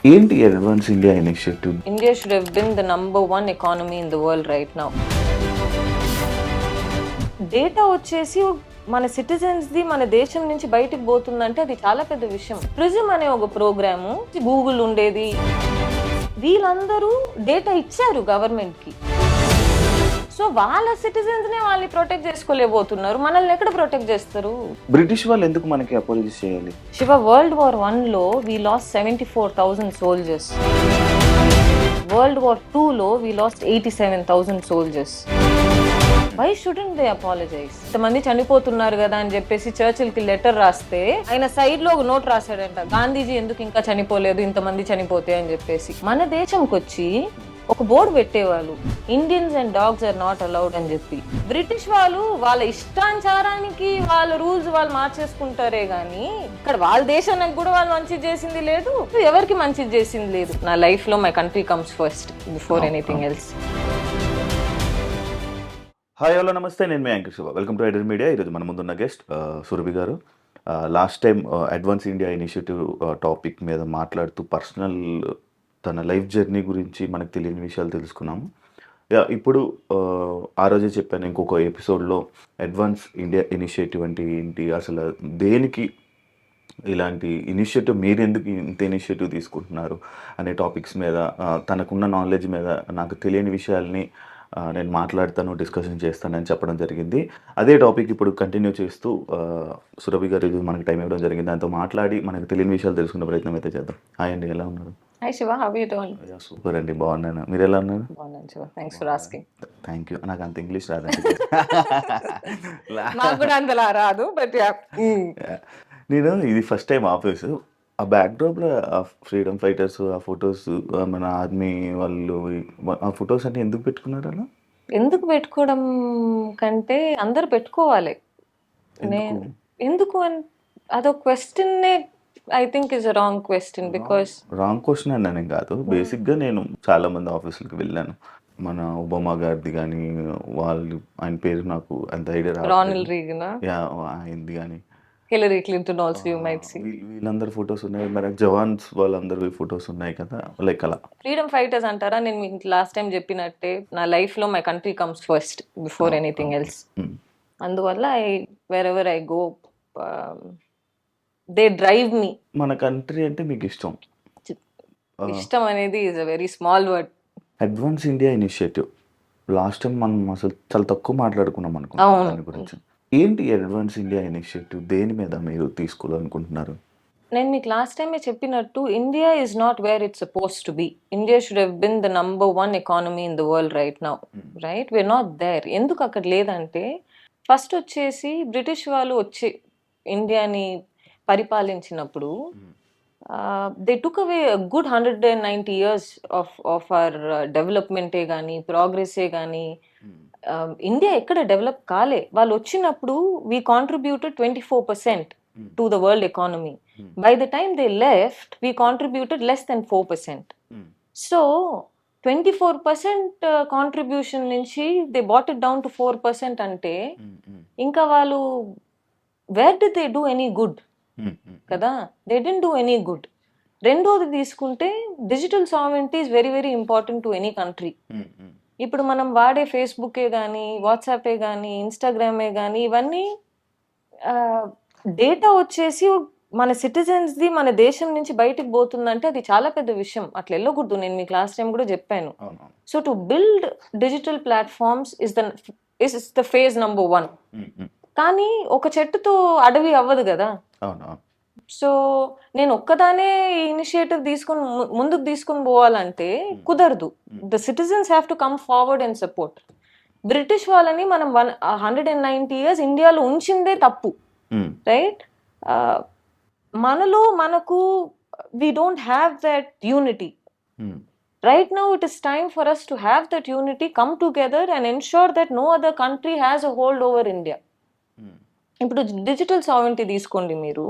ఏంటి advance India initiative? India should have been the number one economy in the world right now. Data వచ్చేసి మన citizens the మన దేశం నుంచి బయటికి పోతుందంటే అది చాలా పెద్ద విషయం. ప్రిజమ్ అనే ఒక ప్రోగ్రాము, గూగుల్ ఉండేది, వీళ్ళందరూ డేటా ఇచ్చారు గవర్నమెంట్ కి. సో వాళ్ళ సిటిజన్స్ నే వాళ్ళని ప్రొటెక్ట్ చేసుకోలేకపోతున్నారు, మనల్ని ఎక్కడ ప్రొటెక్ట్ చేస్తారు? బ్రిటిష్ వాళ్ళు ఎందుకు మనకి అపోలజీస్ చేయాలి? శివ, World War I లో we lost 74,000 soldiers. World War II లో we lost 87,000 soldiers. Why shouldn't they apologize? ఇంతమంది చనిపోతున్నారు కదా అని చెప్పేసి చర్చిల్ కి లెటర్ రాస్తే ఆయన సైడ్ లో ఒక నోట్ రాశాడంట, గాంధీజీ ఎందుకు ఇంకా చనిపోలేదు, ఇంతమంది చనిపోతే అని చెప్పేసి. మన దేశంకి వచ్చి ఒక బోర్డు పెట్టేవాళ్ళు, Indians and dogs are not allowed అని చెప్పి. బ్రిటిష్ వాళ్ళు వాళ్ళ ఇష్టానుసారానికి వాళ్ళ రూల్స్ వాళ్ళు మార్చేసుకుంటారే గానీ ఇక్కడ వాళ్ళ దేశానికి కూడా వాళ్ళు మంచి చేసింది లేదు, ఎవరికి మంచి చేసింది లేదు. నా లైఫ్ లో my country comes first before anything else. Hi hello నమస్తే, నేను మీ anchor Shiva. Welcome to iDream media. ఈరోజు మన ముందున్న guest Surabhi garu. Last time advance India initiative topic మీద మాట్లాడుతూ పర్సనల్ తన లైఫ్ జర్నీ గురించి మనకు తెలియని విషయాలు తెలుసుకున్నాము. ఇప్పుడు ఆ రోజే చెప్పాను ఇంకొక ఎపిసోడ్లో అడ్వాన్స్ ఇండియా ఇనిషియేటివ్ అంటే ఏంటి, అసలు దేనికి ఇలాంటి ఇనిషియేటివ్, మీరు ఎందుకు ఇంత ఇనిషియేటివ్ తీసుకుంటున్నారు అనే టాపిక్స్ మీద, తనకున్న నాలెడ్జ్ మీద నాకు తెలియని విషయాల్ని నేను మాట్లాడతాను, డిస్కషన్ చేస్తానని చెప్పడం జరిగింది. అదే టాపిక్ ఇప్పుడు కంటిన్యూ చేస్తూ సురభి గారు ఇది మనకి టైం ఇవ్వడం జరిగింది. దాంతో మాట్లాడి మనకు తెలియని విషయాలు తెలుసుకునే ప్రయత్నం అయితే చేద్దాం. హాయ్ అండి, ఎలా ఉన్నారు? Hi Shiva, how are you doing? Super అండి, బాగున్నాను. మీరు ఎలా ఉన్నారు? బాగున్నాను Shiva, thanks for asking. Thank you. నాకు అంత ఇంగ్లీష్ రాదండి. నాకు కూడా అంతలా రాదు, బట్ నేను ఇది ఫస్ట్ టైం ఆఫీసు, ఆ బ్యాక్డ్రాప్లో ఆ ఫ్రీడమ్ ఫైటర్స్, ఆ ఫొటోస్, మన ఆర్మీ వాళ్ళు, ఆ ఫొటోస్ అంటే ఎందుకు పెట్టుకున్నారు అలా? ఎందుకు పెట్టుకోవడం కంటే అందరు పెట్టుకోవాలి. నేను ఎందుకు అని అదొక question I think is a wrong question. Because wrong question అని నేను కాదు, బేసిక్గా నేను చాలా మంది ఆఫీసులకు వెళ్ళాను. మన ఒబామా గారిది కానీ, వాళ్ళు ఆయన పేరు నాకు అంత ఐడియా రాదు, రానల్డ్ రీగన్, ఆయనది కానీ, Hillary Clinton also you might see. వీళ్ళందరూ ఫొటోస్ ఉన్నాయి, మరి జవాన్స్ వాళ్ళందరూ ఫొటోస్ ఉన్నాయి కదా, లైక్ అలా. ఫ్రీడమ్ ఫైటర్స్ అంటారా? నేను మీకు లాస్ట్ టైం చెప్పినట్టే నా లైఫ్ లో my country comes first before anything else. అందువల్ల wherever I go they drive me. మన కంట్రీ అంటే మీకు ఇష్టం? ఇష్టం అనేది is a very small word. Advance India initiative last time మనం అసలు చాలా తక్కువ మాట్లాడుకున్నాం అనుకుంటా దాని గురించి. ఏంటి అడ్వాన్స్ ఇండియా ఇనిషియేటివ్, దేని మీద మీరు తీసుకోవాలనుకుంటున్నారు? నేను మీకు లాస్ట్ టైమే చెప్పినట్టు India is not where it's supposed to be. India should have been the number one economy in the world right now, right? We are not there. ఎందుకు అక్కడ లేదంటే, ఫస్ట్ వచ్చేసి బ్రిటిష్ వాళ్ళు వచ్చి ఇండియాని పరిపాలించినప్పుడు they took away good 190 years of our డెవలప్మెంటే కానీ, ప్రోగ్రెసే కానీ. ఇండియా ఎక్కడ డెవలప్ కాలే. వాళ్ళు వచ్చినప్పుడు we contributed 24% to the world economy. By the time they left we contributed less than 4%. So 24% contribution నుంచి they brought it down to 4% అంటే ఇంకా వాళ్ళు where did they do any good కదా? They didn't do any good. రెండోది తీసుకుంటే digital sovereignty is very very important to any country. ఇప్పుడు మనం వాడే ఫేస్బుకే కానీ, వాట్సాపే కానీ, ఇన్స్టాగ్రామే కానీ, ఇవన్నీ డేటా వచ్చేసి మన సిటిజన్స్ది మన దేశం నుంచి బయటకు పోతుందంటే అది చాలా పెద్ద విషయం. అట్లా వెళ్ళకూడదు. నేను మీకు లాస్ట్ టైం కూడా చెప్పాను. So to build digital platforms is the phase number 1. కానీ ఒక చెట్టుతో అడవి అవ్వదు కదా. సో నేను ఒక్కదానే ఇనిషియేటివ్ ముందుకు తీసుకుని పోవాలంటే కుదరదు. The citizens have to come forward and support. British వాళ్ళని మనం 190 years ఇండియాలో ఉంచిందే తప్పు, రైట్? మనకు we don't have that unity. Right now it is time for us to have that unity, come together and ensure that no other country has a hold over India. ఇప్పుడు digital sovereignty తీసుకోండి. మీరు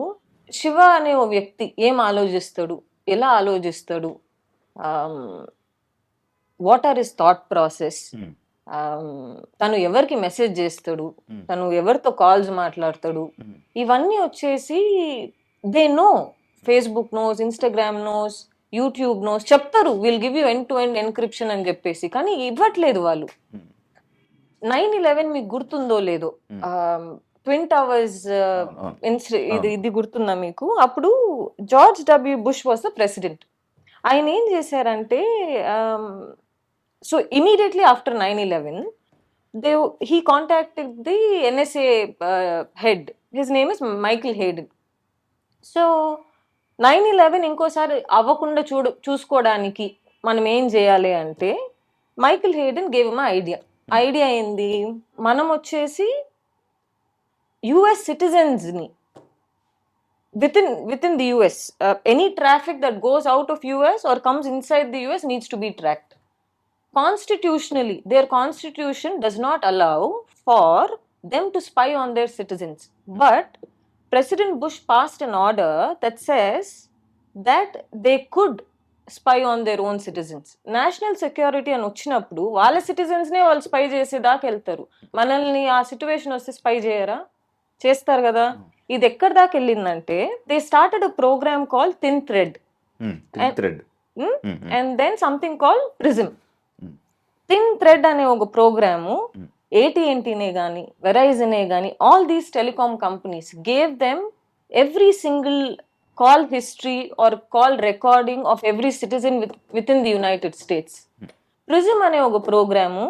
శివ అనే ఓ వ్యక్తి ఏం ఆలోచిస్తాడు, ఎలా ఆలోచిస్తాడు, what are his thought process, తను ఎవరికి మెసేజ్ చేస్తాడు, తను ఎవరితో కాల్స్ మాట్లాడతాడు, ఇవన్నీ వచ్చేసి they know. Facebook knows, Instagram knows, YouTube knows చెప్తారు, will give you end to end encryption అని చెప్పేసి, కానీ ఇవ్వట్లేదు వాళ్ళు. 9/11 మీకు గుర్తుందో లేదో, ట్విన్ టవర్స్ ఇది గుర్తుందా మీకు? అప్పుడు George W bush was the president. ఆయన ఏం చేశారంటే, so immediately after 9/11 he contacted the NSA head. His name is Michael Hayden. So 9/11 ఇంకోసారి అవ్వకుండా చూసుకోవడానికి మనం ఏం చేయాలి అంటే, Michael Hayden gave him idea ఏంది, మనం వచ్చేసి యుఎస్ సిటిజన్స్ ని within the US, any traffic that goes out of US or comes inside the US needs to be tracked. Constitutionally, their constitution does not allow for them to spy on their citizens. But President Bush passed an order that says that they could spy on their own citizens. National security అని వచ్చినప్పుడు వాళ్ళ citizens నే వాళ్ళు spy చేసేదాకా వెళ్తారు. మనల్ని ఆ situation వస్తే స్పై చేయరా? చేస్తారు కదా. ఇది ఎక్కడి దాకా వెళ్ళిందంటే, they started a program call thin thread and then something call Prism. Thin thread అనే ఒక ప్రోగ్రాము AT&Tనే కానీ వెరైజనే కానీ all these telecom companies gave them every single call history or call recording of every citizen with in the United States. Prism అనే ఒక programme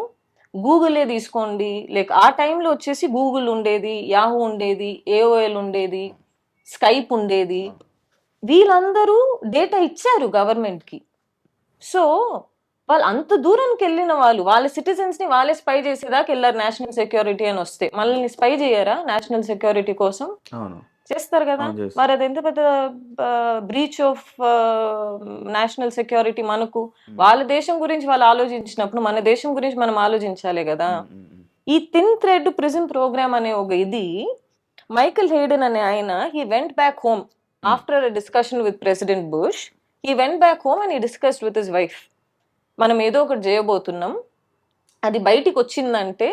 గూగులే తీసుకోండి, like ఆ టైంలో వచ్చేసి గూగుల్ ఉండేది, యాహూ ఉండేది, AOL ఉండేది, స్కైప్ ఉండేది. వీళ్ళందరూ డేటా ఇచ్చారు గవర్నమెంట్కి. సో వాళ్ళు అంత దూరానికి వెళ్ళిన వాళ్ళు వాళ్ళ సిటిజన్స్ ని వాళ్ళే స్పై చేసేదాకా వెళ్ళారు. నేషనల్ సెక్యూరిటీ అని వస్తే మనల్ని స్పై చేయరా? నేషనల్ సెక్యూరిటీ కోసం చేస్తారు కదా. మరి అది ఎంత పెద్ద బ్రీచ్ ఆఫ్ నేషనల్ సెక్యూరిటీ మనకు. వాళ్ళ దేశం గురించి వాళ్ళు ఆలోచించినప్పుడు మన దేశం గురించి మనం ఆలోచించాలి కదా. ఈ థిన్ థ్రెడ్ ప్రిజన్ ప్రోగ్రామ్ అనే ఒక ఇది మైకెల్ హేడెన్ అనే ఆయన, he went back home after discussion with president bush. He went back home and he discussed with his wife. మనం ఏదో ఒకటి చేయబోతున్నాం, అది బయటికి వచ్చిందంటే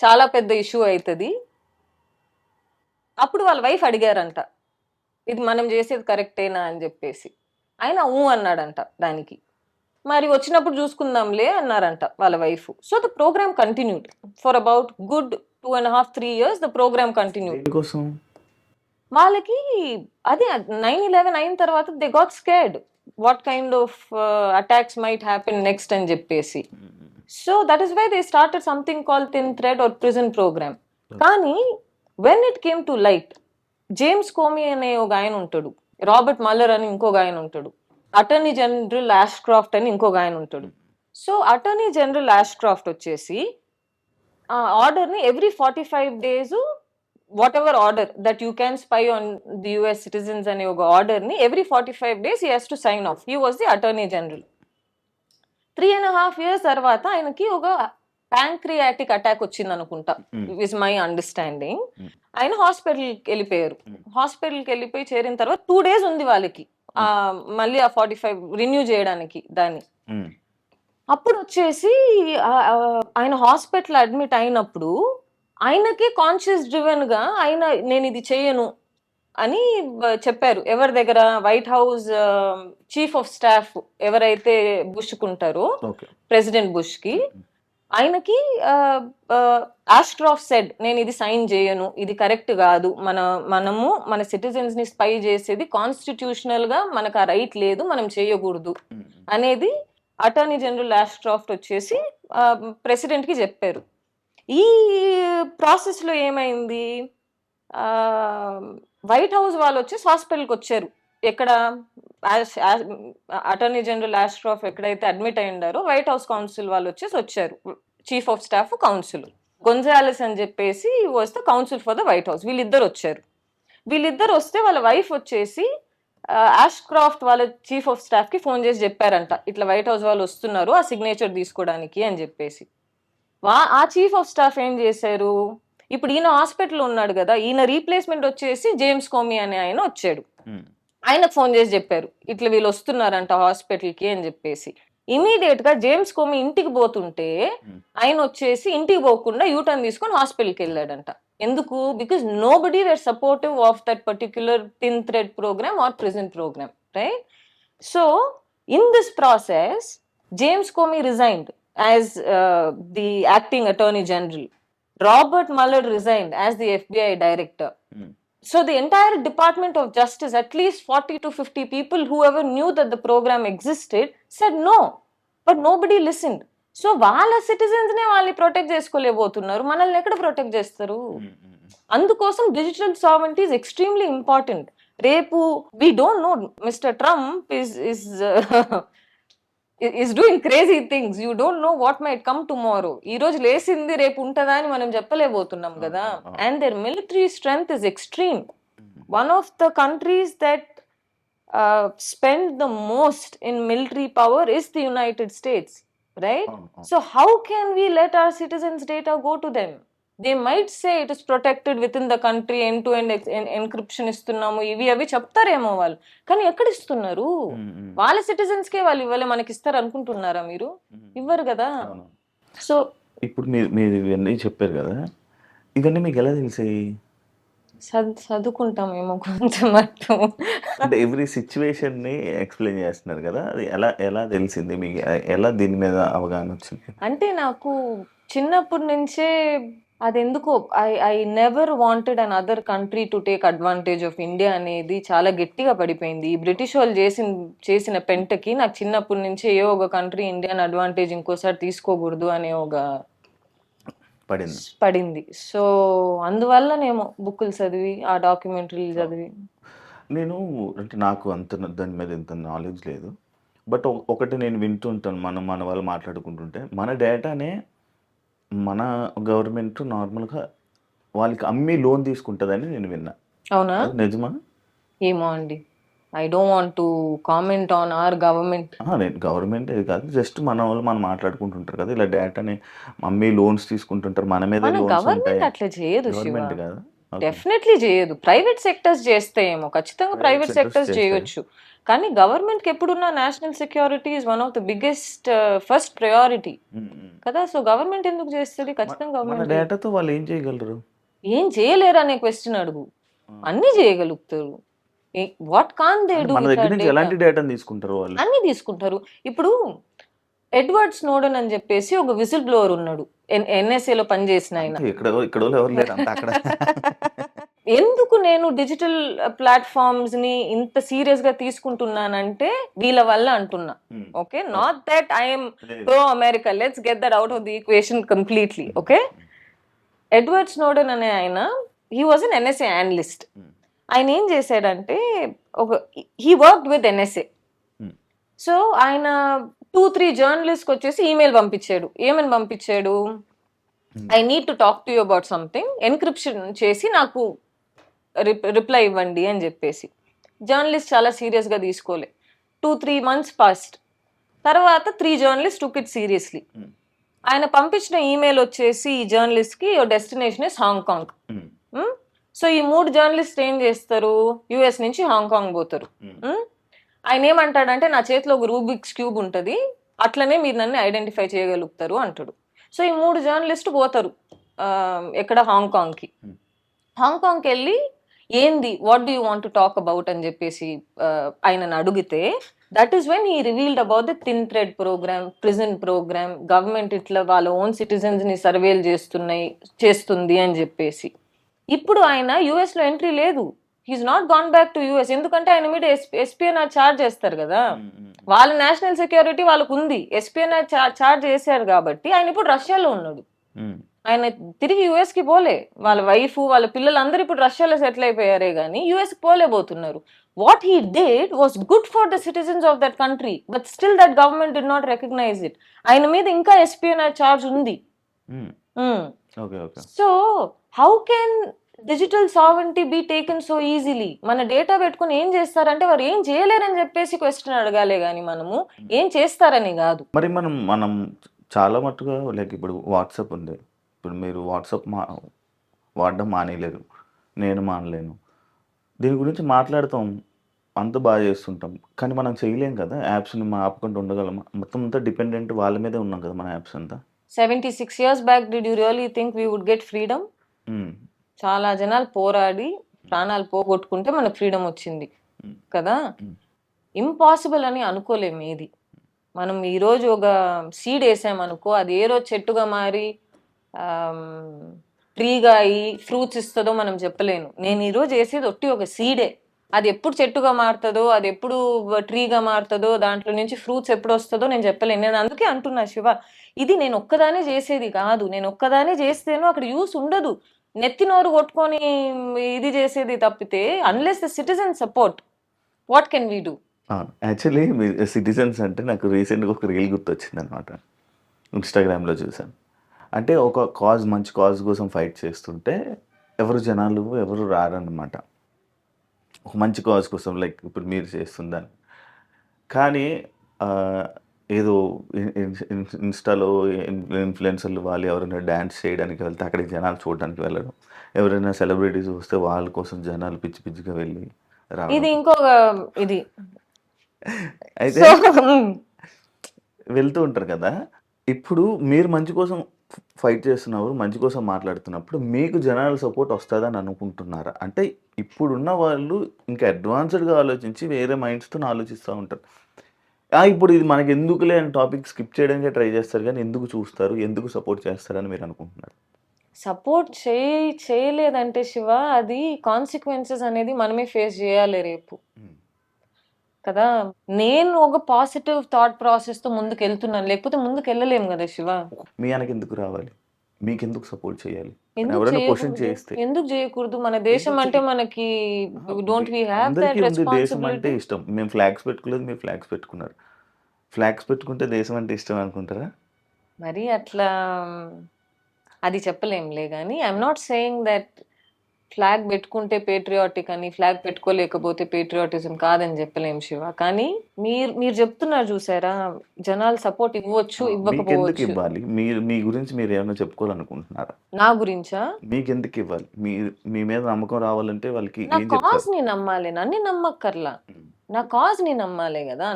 చాలా పెద్ద ఇష్యూ అవుతుంది. అప్పుడు వాళ్ళ వైఫ్ అడిగారంట, ఇది మనం చేసేది కరెక్టేనా అని చెప్పేసి. ఆయన అన్నాడంట దానికి. మరి వచ్చినప్పుడు చూసుకుందాంలే అన్నారంట వాళ్ళ wife. So the program continued for about good 2.5-3 years. The program continued. వాళ్ళకి అదే 9/11 అయిన తర్వాత they got scared what kind of attacks might happen next అని చెప్పేసి. So that is why they started something call thin thread or prison program. కానీ when it came to light, James Comey అనే ఒక ఆయన ఉంటాడు, రాబర్ట్ మల్లర్ అని ఇంకొక ఆయన ఉంటాడు, అటార్నీ జనరల్ యాష్క్రాఫ్ట్ అని ఇంకొక ఆయన ఉంటాడు. సో అటార్నీ జనరల్ యాష్క్రాఫ్ట్ వచ్చేసి ఆ ఆర్డర్ని every 45 days whatever order that you can spy on the US citizens అనే ఒక ఆర్డర్ని every 45 days he has to sign off. He was the attorney general. 3.5 years తర్వాత ఆయనకి ఒక ప్యాంక్రియాటిక్ అటాక్ వచ్చింది అనుకుంటా, ఇస్ మై అండర్స్టాండింగ్. ఆయన హాస్పిటల్కి వెళ్ళిపోయారు. హాస్పిటల్కి వెళ్ళిపోయి చేరిన తర్వాత 2 days ఉంది వాళ్ళకి మళ్ళీ ఆ 45 రిన్యూ చేయడానికి దాన్ని. అప్పుడు వచ్చేసి ఆయన హాస్పిటల్ అడ్మిట్ అయినప్పుడు ఆయనకి కాన్షియస్ డ్రివెన్ గా ఆయన నేను ఇది చేయను అని చెప్పారు. ఎవరి దగ్గర? White house chief of staff ఎవరైతే బుష్ కుంటారో, ప్రెసిడెంట్ బుష్ కి, ఆయనకి ఆష్క్రాఫ్ట్ సెడ్ నేను ఇది సైన్ చేయను, ఇది కరెక్ట్ కాదు, మనము మన సిటిజన్స్ ని స్పై చేసేది కాన్స్టిట్యూషనల్ గా మనకు ఆ రైట్ లేదు, మనం చేయకూడదు అనేది అటార్నీ జనరల్ ఆష్క్రాఫ్ట్ వచ్చేసి ప్రెసిడెంట్ కి చెప్పారు. ఈ ప్రాసెస్ లో ఏమైంది, వైట్ హౌస్ వాళ్ళు వచ్చేసి హాస్పిటల్కి వచ్చారు. ఎక్కడ? అటార్నీ జనరల్ ఆష్క్రాఫ్ట్ ఎక్కడైతే అడ్మిట్ అయి ఉండారో వైట్ హౌస్ కౌన్సిల్ వాళ్ళు వచ్చారు, chief of staff council Gonzales అని చెప్పేసి వస్తే council for the white house. వీళ్ళిద్దరు వచ్చారు. వీళ్ళిద్దరు వస్తే వాళ్ళ వైఫ్ వచ్చేసి ఆష్క్రాఫ్ట్ వాళ్ళ చీఫ్ ఆఫ్ స్టాఫ్ కి ఫోన్ చేసి చెప్పారంట, ఇట్లా వైట్ హౌస్ వాళ్ళు వస్తున్నారు ఆ సిగ్నేచర్ తీసుకోవడానికి అని చెప్పేసి. ఆ చీఫ్ ఆఫ్ స్టాఫ్ ఏం చేశారు, ఇప్పుడు ఈయన హాస్పిటల్ ఉన్నాడు కదా, ఈయన రీప్లేస్మెంట్ వచ్చేసి జేమ్స్ కోమీ అనే ఆయన వచ్చాడు. ఆయనకు ఫోన్ చేసి చెప్పారు, ఇట్లా వీళ్ళు వస్తున్నారంట హాస్పిటల్కి అని చెప్పేసి. ఇమీడియట్ గా జేమ్స్ కోమీ ఇంటికి పోతుంటే ఆయన వచ్చేసి ఇంటికి పోకుండా యూటర్న్ తీసుకొని హాస్పిటల్కి వెళ్ళాడంట. ఎందుకు? Because nobody were supportive of that particular thin thread program or prison program, right? So In this process, James Comey resigned as the acting Attorney General. Robert Mueller resigned as the FBI director. So the entire Department of Justice, at least 40 to 50 people, whoever knew that the program existed, said no. But nobody listened. So వాళ్ళ citizens నే వాళ్ళు protect చేసుకోలేకపోతున్నారు, మనల్ని ఎక్కడ protect చేస్తారు? అందుకోసం digital sovereignty is extremely important. రేపు we don't know, mister Trump is doing crazy things. You don't know what might come tomorrow. ఈ రోజు లేసింది రేపు ఉంటదా అని మనం చెప్పలేకపోతున్నాం కదా. And their military strength is extreme. One of the countries that spend the most in military power is the United States, right? So how can we let our citizens' data go to them? They might say it is protected within the country, end-to-end encryption ఇస్తున్నాము, ఇవి అవి చెప్తారేమో వాళ్ళు, కానీ ఎక్కడ ఇస్తున్నారు? వాళ్ళ citizens కే వాళ్ళు ఇవ్వాలి, మనకి ఇస్తారు అనుకుంటున్నారా మీరు? ఇవ్వరు కదా. సో ఇప్పుడు మీరు ఇవన్నీ చెప్పారు కదా, ఇవన్నీ మీకు ఎలా తెలిసాయి? చదువుకుంటామేమో కొంచెం అట్టు. అంటే ఎవ్రీ సిచ్యువేషన్ ని ఎక్స్ప్లెయిన్ చేస్తున్నారు కదా, అది ఎలా ఎలా తెలిసింది మీకు? ఎలా దీని మీద అవగాహన వచ్చింది? అంటే నాకు చిన్నప్పటి నుంచే అది ఎందుకో I never wanted an other country to take advantage of India అనేది చాలా గట్టిగా పడిపోయింది. ఈ బ్రిటిష్ వాళ్ళు చేసిన పెంటకి నాకు చిన్నప్పటి నుంచే ఏ ఒక కంట్రీ ఇండియన్ అడ్వాంటేజ్ ఇంకోసారి తీసుకోకూడదు అనే ఒక పడింది. సో అందువల్లనేమో బుక్కులు చదివి, ఆ డాక్యుమెంటరీలు చదివి. నేను అంటే నాకు అంత దాని మీద ఇంత నాలెడ్జ్ లేదు, బట్ ఒకటి నేను వింటుంటాను, మన వాళ్ళు మాట్లాడుకుంటుంటే, మన డేటానే మన గవర్నమెంట్ నార్మల్గా వాళ్ళకి అమ్మి లోన్ తీసుకుంటుందని నేను విన్నా. అవునా? నిజమా? ఏమో అండి, I don't want to comment on our government. నేను గవర్నమెంట్ ఇది కాదు, జస్ట్ మన వాళ్ళు మనం మాట్లాడుకుంటుంటారు కదా, ఇలా డేటాని అమ్మి లోన్స్ తీసుకుంటుంటారు మన మీద. గవర్నమెంట్ అట్లా చేయదు, గవర్నమెంట్ కాదు, డెఫినెట్లీ చేయదు. ప్రైవేట్ సెక్టర్స్ చేస్తాయేమో, ఖచ్చితంగా ప్రైవేట్ సెక్టర్స్ చేయొచ్చు, కానీ గవర్నమెంట్ కి ఎప్పుడున్నా national security is one of the biggest first priority కదా. సో గవర్నమెంట్ ఎందుకు చేస్తుంది? ఖచ్చితంగా గవర్నమెంట్. డేటాతో వాళ్ళు ఏం చేయగలరు? ఏం చేయలేరు అనే క్వశ్చన్ అడుగు. అన్ని చేయగలుగుతారు. What can they do? మన దగ్గర నుంచి ఎలాంటి డేటాను తీసుకుంటారు వాళ్ళు? అన్ని తీసుకుంటారు. ఇప్పుడు ఎడ్వర్డ్ స్నోడెన్ అని చెప్పేసి ఒక విజిల్ బ్లోవర్ ఉన్నాడు, ఎన్ఎస్ఏ లో పనిచేసిన ఆయన. ఎందుకు నేను డిజిటల్ ప్లాట్ఫామ్స్ ని ఇంత సీరియస్ గా తీసుకుంటున్నానంటే వీళ్ళ వల్ల అంటున్నా. Okay, not that I'm pro America, let's get that out of the equation completely. Okay, Edward Snowden అనే ఆయన, he was an NSA analyst. ఆయన ఏం చేశాడంటే, he worked with NSA. So ఆయన 2-3 జర్నలిస్ట్ వచ్చేసి ఈమెయిల్ పంపించాడు. ఏమని పంపించాడు? I need to talk to you about something, encryption చేసి నాకు రిప్లై ఇవ్వండి అని చెప్పేసి. జర్నలిస్ట్ చాలా సీరియస్గా తీసుకోలే. 2-3 months పాస్ట్ తర్వాత 3 జర్నలిస్ట్ టుక్ ఇట్ సీరియస్లీ. ఆయన పంపించిన ఈమెయిల్ వచ్చేసి ఈ జర్నలిస్ట్కి డెస్టినేషన్ ఇస్ హాంకాంగ్. సో ఈ 3 జర్నలిస్ట్ ఏం చేస్తారు? యుఎస్ నుంచి హాంకాంగ్ పోతారు. ఆయన ఏమంటాడంటే, నా చేతిలో ఒక రూబిక్స్ క్యూబ్ ఉంటుంది, అట్లనే మీరు నన్ను ఐడెంటిఫై చేయగలుగుతారు అంటాడు. సో ఈ 3 జర్నలిస్ట్ పోతారు ఎక్కడ? హాంకాంగ్కి. హాంకాంగ్కి వెళ్ళి ఏంది, what do you want to talk about అని చెప్పేసి ఆయనను అడిగితే, that is when he revealed about the thin thread program, prison program, government ఇట్లా వాళ్ళ ఓన్ సిటిజన్స్ ని సర్వేలు చేస్తుంది అని చెప్పేసి. ఇప్పుడు ఆయన యుఎస్ లో ఎంట్రీ లేదు, he's not gone back to US. ఎందుకంటే ఆయన మీద ఎస్పీఎన్ఆర్ ఛార్జ్ చేస్తారు కదా, వాళ్ళ నేషనల్ సెక్యూరిటీ వాళ్ళకు ఉంది, ఎస్పీఎన్ఆర్ ఛార్జ్ చేశారు కాబట్టి ఆయన ఇప్పుడు రష్యాలో ఉన్నాడు. ఆయన తిరిగి యుఎస్ కి పోలే. వాళ్ళ వైఫ్, వాళ్ళ పిల్లలు అందరూ ఇప్పుడు రష్యాలో సెటిల్ అయిపోయారే కానీ యుఎస్ కి పోలేబోతున్నారు. What he did was good for the citizens of that country, but still that government did not recognise it. ఆయన మీద ఇంకా ఎస్పీఎన్ఆర్ ఛార్జ్ ఉంది. So how can digital sovereignty be taken so easily? మన data పెట్టుకుని ఏం చేస్తారంటే, వారు ఏం చేయలేరని చెప్పేసి క్వశ్చన్ అడగాలే కానీ మనము ఏం చేస్తారని కాదు. మరి మనం చాలా మట్టుగా లైక్ ఇప్పుడు వాట్సాప్ ఉంది, ఇప్పుడు మీరు వాట్సాప్ వాడడం మానేయలేరు, నేను మానలేను, దీని గురించి మాట్లాడతాం, అంత బాగా చేస్తుంటాం, కానీ మనం చేయలేం కదా. యాప్స్ని ఆపుకుంటూ ఉండగలం? మొత్తం అంతా డిపెండెంట్ వాళ్ళ మీదే ఉన్నాం కదా మన యాప్స్ అంతా. 76 years back did you really think we would get freedom? చాలా జనాలు పోరాడి ప్రాణాలు పోగొట్టుకుంటే మనకు ఫ్రీడమ్ వచ్చింది కదా. ఇంపాసిబుల్ అని అనుకోలేము ఏది. మనం ఈరోజు ఒక సీడ్ వేసామనుకో, అది ఏ రోజు చెట్టుగా మారి ట్రీగా అయ్యి ఫ్రూట్స్ ఇస్తుందో మనం చెప్పలేను. నేను ఈరోజు వేసేది ఒట్టి ఒక సీడే. అది ఎప్పుడు చెట్టుగా మారుతుందో, అది ఎప్పుడు ట్రీగా మారుతుందో, దాంట్లో నుంచి ఫ్రూట్స్ ఎప్పుడు వస్తుందో నేను చెప్పలేను. నేను అందుకే అంటున్నా శివ, ఇది నేను ఒక్కదానే చేసేది కాదు. నేను ఒక్కదానే చేస్తేనో అక్కడ యూస్ ఉండదు. నెత్తి నోరు కొట్టుకొని ఇది చేసేది తప్పితే, unless the citizen support, what can we do? Actually me citizens అంటే నాకు రీసెంట్గా ఒక రీల్ గుర్తొచ్చింది అనమాట. ఇన్స్టాగ్రామ్లో చూసాను. అంటే ఒక మంచి కాజ్ కోసం ఫైట్ చేస్తుంటే జనాలు ఎవరు రారన్నమాట. ఒక మంచి కాజ్ కోసం, లైక్ ఇప్పుడు మీరు చేస్తుందని. కానీ ఏదో ఇన్స్టాలో ఇన్ఫ్లుయెన్సర్లు వాళ్ళు ఎవరైనా డ్యాన్స్ చేయడానికి వెళ్తే అక్కడికి జనాలు చూడడానికి వెళ్ళడం, ఎవరైనా సెలబ్రిటీస్ వస్తే వాళ్ళ కోసం జనాలు పిచ్చి పిచ్చిగా వెళ్ళి ఇది రావడం. ఇంకొక ఇది. అయితే వెళ్తూ ఉంటారు కదా. ఇప్పుడు మీరు మంచి కోసం ఫైట్ చేస్తున్నప్పుడు, మంచి కోసం మాట్లాడుతున్నప్పుడు మీకు జనాల సపోర్ట్ వస్తుందని అనుకుంటున్నారా? అంటే ఇప్పుడున్న వాళ్ళు ఇంకా అడ్వాన్స్డ్గా ఆలోచించి వేరే మైండ్స్తో ఆలోచిస్తూ ఉంటారు. ఇప్పుడు ఇది మనకి ఎందుకులే అని టాపిక్ స్కిప్ చేయడానికే ట్రై చేస్తారు, కానీ ఎందుకు చూస్తారు, ఎందుకు సపోర్ట్ చేస్తారని మీరు అనుకుంటున్నారు? సపోర్ట్ చేయలేదంటే శివ, అది కాన్సిక్వెన్సెస్ అనేది మనమే ఫేస్ చేయాలి రేపు కదా. నేను ఒక పాజిటివ్ థాట్ ప్రాసెస్ తో ముందుకు వెళ్తున్నాను, లేకపోతే ముందుకు వెళ్ళలేము కదా శివ. మీ ఆయనకి ఎందుకు రావాలి, మీకు ఎందుకు సపోర్ట్ చేయాలి? ఎందుకు ఎవరైనా క్వశ్చన్ చేయకూడదు? చేస్తే ఎందుకు చేయకూడదు? మన దేశం అంటే మనకి డోంట్ వి హ్యావ్ దట్ అందరికీ ఉంది దేశం అంటే రెస్పాన్సిబిలిటీ? ఇష్టం. మేము ఫ్లాగ్స్ పెట్టుకోలేదు, మీరు ఫ్లాగ్స్ పెట్టుకున్నారు. ఫ్లాగ్స్ పెట్టుకుంటే దేశం అంటే ఇష్టం అనుకుంటారా? మరి అట్లా అది చెప్పలేంలే. కానీ I'm not saying that flag పెట్టుకుంటే పేట్రియాటిక్ అని, ఫ్లాగ్ పెట్టుకోలేకపోతే పేట్రియాటిజం కాదని చెప్పలేం శివ. కానీ మీరు చెప్తున్నారు చూసారా, జనాలు సపోర్ట్ ఇవ్వచ్చు, మీకెందుకు ఇవ్వకపోవచ్చు. ఇవ్వాలి? మీరు మీ గురించి మీరు ఏమైనా చెప్పుకోవాలనుకుంటున్నారా? నా గురించా? మీకెందుకు ఇవ్వాలి? మీ మీద నమ్మకం రావాలంటే వాళ్ళకి నా ఏం కాజ్ చెప్తారు? ని నమ్మాలి, నన్ను నమ్మక్కర్లా. ఉమ్, నా కాజ్ ని నమ్మాలి కదా.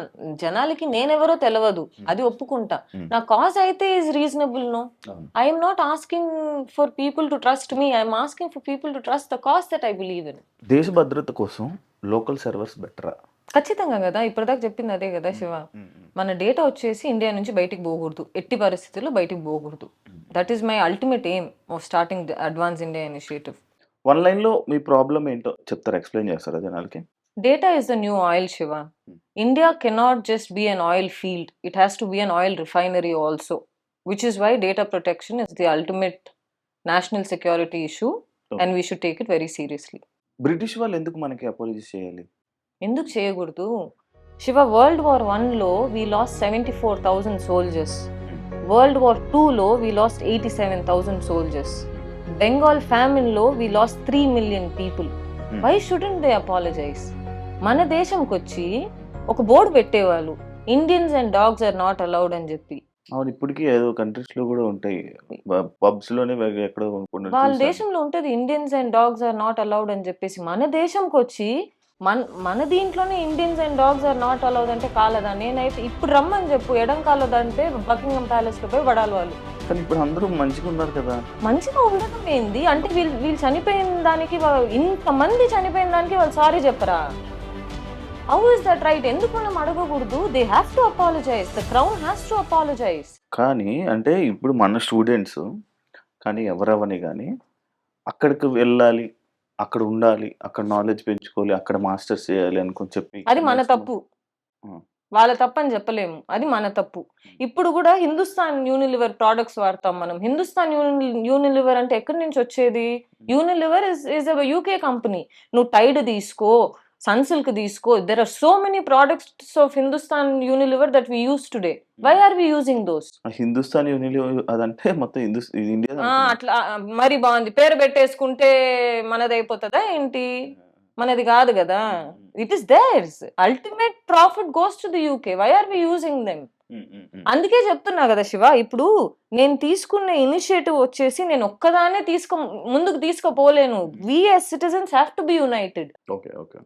జనాలకి నేనెవరో తెలియదు, అది ఒప్పుకుంటా. ఉమ్, నా కాజ్ అయితే ఈజ్ రీజనబుల్. నో, అవును. I'm not asking for people to trust me, I'm asking for people to trust the cause that I believe in. దేశ భద్రత కోసం లోకల్ సర్వర్స్ బెటరా? ఖచ్చితంగా కదా, ఇప్పటిదాకా చెప్పింది అదే కదా శివ. మన డేటా వచ్చేసి ఇండియా నుంచి బయటికి పోకూడదు, ఎట్టి పరిస్థితుల్లో బయటికి పోకూడదు. That is my ultimate aim of starting advance India initiative. One లైన్లో మీ ప్రాబ్లం ఏంటో చెప్తారా, ఎక్స్ప్లెయిన్ చేస్తారా జనాలకి? Data is the new oil, Shiva. India cannot just be an oil field. It has to be an oil refinery also, which is why data protection is the ultimate national security issue, and we should take it very seriously. British వాళ్ళు ఎందుకు మనకి apology చేయాలి? ఎందుకు చేయకూడదు Shiva? World War Iలో we lost 74,000 soldiers. World War IIలో we lost 87,000 soldiers. Bengal famine లో we lost 3 million people. Why shouldn't they apologize? మన దేశంకి వచ్చి ఒక బోర్డు పెట్టేవాళ్ళు, Indians and dogs are not allowed అని చెప్పి. అవును, ఇప్పటికీ ఏదో కంట్రీస్ లో కూడా ఉంటాయి, పబ్స్ లోనే ఎక్కడో వాళ్ళ దేశంలో ఉంటది Indians and dogs are not allowed అని చెప్పేసి. మన దేశంకి వచ్చి మన దీంట్లోనే Indians and dogs are not allowed అంటే కాలదా? నేనైతే ఇప్పుడు రమ్మని చెప్పు, ఎడం కాలదంటే బకింగ్హామ్ ప్యాలెస్ లో పోయి పడాలి వాళ్ళు. కానీ ఇప్పుడు అందరూ మంచిగా ఉన్నారు కదా. మంచిగా ఉండడం ఏంది అంటే, వీళ్ళు చనిపోయిన దానికి, ఇంతమంది చనిపోయిన దానికి వాళ్ళు సారీ చెప్పరా? How is that right? ఎందుకు మనం అడగకూడదు? They have to apologise, the crown has to apologise. కానీ అంటే ఇప్పుడు మన స్టూడెంట్స్ కానీ ఎవరెవని కానీ అక్కడికి వెళ్ళాలి, అక్కడ ఉండాలి, అక్కడ నాలెడ్జ్ పెంచుకోవాలి, అక్కడ మాస్టర్స్ చేయాలి అనుకుని చెప్పి, అది మన తప్పు. వాళ్ళ తప్పని చెప్పలేము, అది మన తప్పు. ఇప్పుడు కూడా హిందుస్థాన్ యూనిలివర్ ప్రోడక్ట్స్ వాడతాం మనం. హిందుస్థాన్ యూనిలివర్ అంటే ఎక్కడి నుంచి వచ్చేది? Unilever is a UK company. నువ్వు టైడ్ తీసుకో, సన్సిల్క్ తీసుకో, there are so many products of Hindustan Unilever that we use today. Why are we using those? Hindustan Unilever అదంటే మొత్తం ఇండియా. అట్లా మరి బాగుంది, పేరు పెట్టేసుకుంటే మనది అయిపోతుందా ఏంటి? మనది కాదు కదా. It is theirs. Ultimate profit goes to the UK. Why are we using them? అందుకే చెప్తున్నా కదా శివ, ఇప్పుడు నేను తీసుకున్న ఇనిషియేటివ్ వచ్చేసి నేను ఒక్కదానే ముందుకు తీసుకుపోలేను. We as citizens have to be united. Okay okay.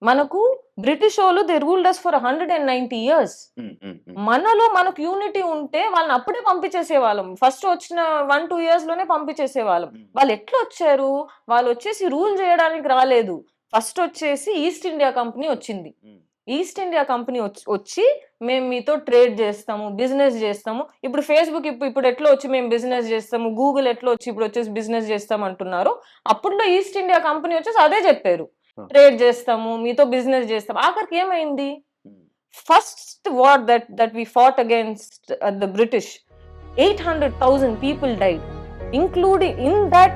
మనకు బ్రిటిష్ వాళ్ళు they ruled us for 190 years. మనలో మనకు యూనిటీ ఉంటే వాళ్ళని అప్పుడే పంపించేసేవాళ్ళం. ఫస్ట్ వచ్చిన 1-2 years లోనే పంపించేసేవాళ్ళం. వాళ్ళు ఎట్లా వచ్చారు? వాళ్ళు వచ్చేసి రూల్ చేయడానికి రాలేదు. ఫస్ట్ వచ్చేసి ఈస్ట్ ఇండియా కంపెనీ వచ్చింది. ఈస్ట్ ఇండియా కంపెనీ వచ్చి మేము మీతో ట్రేడ్ చేస్తాము, బిజినెస్ చేస్తాము. ఇప్పుడు ఫేస్బుక్ ఇప్పుడు ఎట్లా వచ్చి మేము బిజినెస్ చేస్తాము, గూగుల్ ఎట్లా వచ్చి ఇప్పుడు వచ్చేసి బిజినెస్ చేస్తాం అంటున్నారు. అప్పుడులో ఈస్ట్ ఇండియా కంపెనీ వచ్చేసి అదే చెప్పారు, ట్రేడ్ చేస్తాము, మీతో బిజినెస్ చేస్తాం. ఆఖరికి ఏమైంది? First war that we fought against the British, 800,000 people died, including in that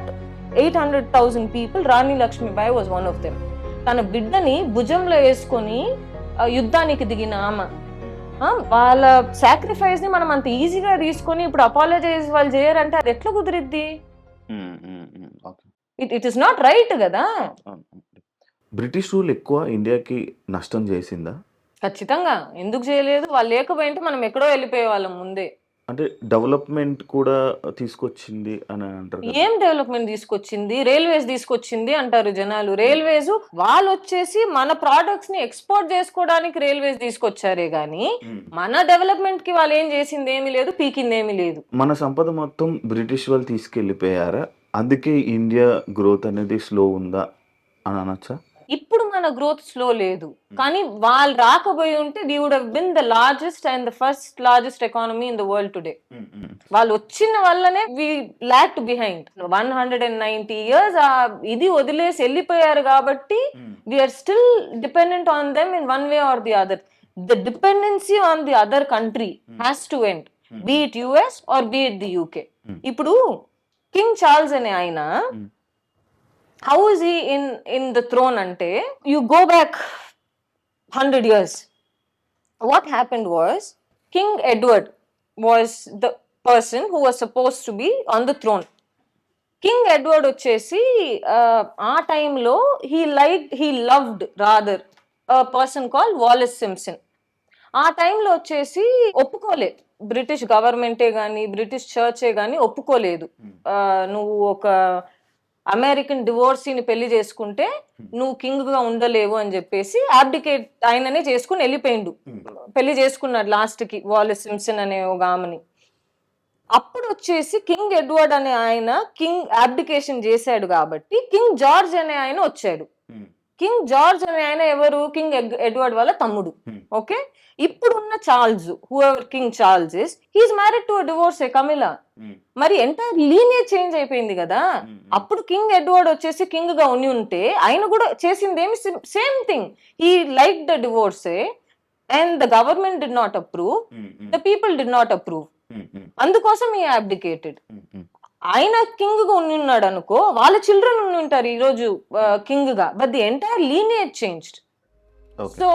800,000 people Rani Lakshmibai was one of them. తన బిడ్డని భుజంలో వేసుకొని యుద్ధానికి దిగిన ఆమె. వాళ్ళ సాక్రిఫైస్ ని మనం అంత ఈజీగా తీసుకొని ఇప్పుడు అపాలజైజ్ వాళ్ళు చేయరంటే అది ఎట్లా కుదిరిద్ది? ఇట్ ఇస్ నాట్ రైట్ కదా. బ్రిటిష్ రూల్ ఎక్కువ ఇండియాకి నష్టం చేసిందా? ఖచ్చితంగా. ఎందుకు చేయలేదు? వాళ్ళు లేకపోయింటే మనం ఎక్కడో వెళ్ళిపోయే వాళ్ళం ముందే. అంటే డెవలప్మెంట్ కూడా తీసుకొచ్చింది అని అంటారు. ఏం డెవలప్మెంట్ తీసుకొచ్చింది? రైల్వేస్ తీసుకొచ్చింది అంటారు జనాలు. రైల్వేస్ వాళ్ళు వచ్చేసి మన ప్రోడక్ట్స్ ని ఎక్స్పోర్ట్ చేసుకోవడానికి రైల్వేస్ తీసుకొచ్చారే గానీ మన డెవలప్మెంట్ కి వాళ్ళు ఏం చేసింది ఏమీ లేదు, పీకింది ఏమీ లేదు. మన సంపద మొత్తం బ్రిటిష్ వాళ్ళు తీసుకెళ్లిపోయారా? అందుకే ఇండియా గ్రోత్ అనేది స్లో ఉందా అని అనొచ్చా? ఇప్పుడు మన గ్రోత్ స్లో లేదు, కానీ వాళ్ళు రాకపోయి ఉంటే we would have been the largest and the first largest economy in the world today. వాళ్ళు వచ్చిన వల్లనే వి లాగ్డ్ బిహైండ్. 190 years ఇది వదిలేసి వెళ్ళిపోయారు కాబట్టి we are still dependent on them in one way or the other. The dependency on the other country has to end, be it US or be it the UK. ఇప్పుడు king Charles అనే ఆయన how is he in the throne ante you go back 100 years. What happened was King Edward was the person who was supposed to be on the throne. King Edward వచ్చేసి ఆ టైంలో he loved rather a person called Wallace Simpson. ఆ టైంలో వచ్చేసి ఒప్పుకోలే, British గవర్నమెంటే గానీ British చర్చే గానీ ఒప్పుకోలేదు. నువ్వు ఒక అమెరికన్ డివోర్సీని పెళ్లి చేసుకుంటే నువ్వు కింగ్ గా ఉండలేవు అని చెప్పేసి అబ్డికేట్ ఆయననే చేసుకుని వెళ్ళిపోయిండు. పెళ్లి చేసుకున్నాడు లాస్ట్ కి వాలెస్ సింప్సన్ అనే ఒక ఆమెని. అప్పుడు వచ్చేసి కింగ్ ఎడ్వర్డ్ అనే ఆయన కింగ్ అబ్డికేషన్ చేశాడు కాబట్టి కింగ్ జార్జ్ అనే ఆయన వచ్చాడు. కింగ్ జార్జ్ అనే ఆయన ఎవరు? కింగ్ ఎడ్వర్డ్ వాళ్ళ తమ్ముడు. ఓకే, ఇప్పుడున్న Charles, whoever King Charles is, he is married to a divorcee Camilla. మరి ఎంటైర్ లీనియేజ్ చేంజ్ అయిపోయింది కదా. అప్పుడు కింగ్ ఎడ్వర్డ్ వచ్చేసి కింగ్ గా ఉని ఉంటే ఆయన కూడా చేసింది ఏమి same thing. He like the divorcee and the government did not approve, the people did not approve. అందుకోసం హీ అబ్డికేటెడ్. ఆయన కింగ్ గా ఉని ఉన్నాడు అనుకో, వాళ్ళ చిల్డ్రన్ ఉని ఉంటారు ఈ రోజు కింగ్ గా, but the entire lineage changed. So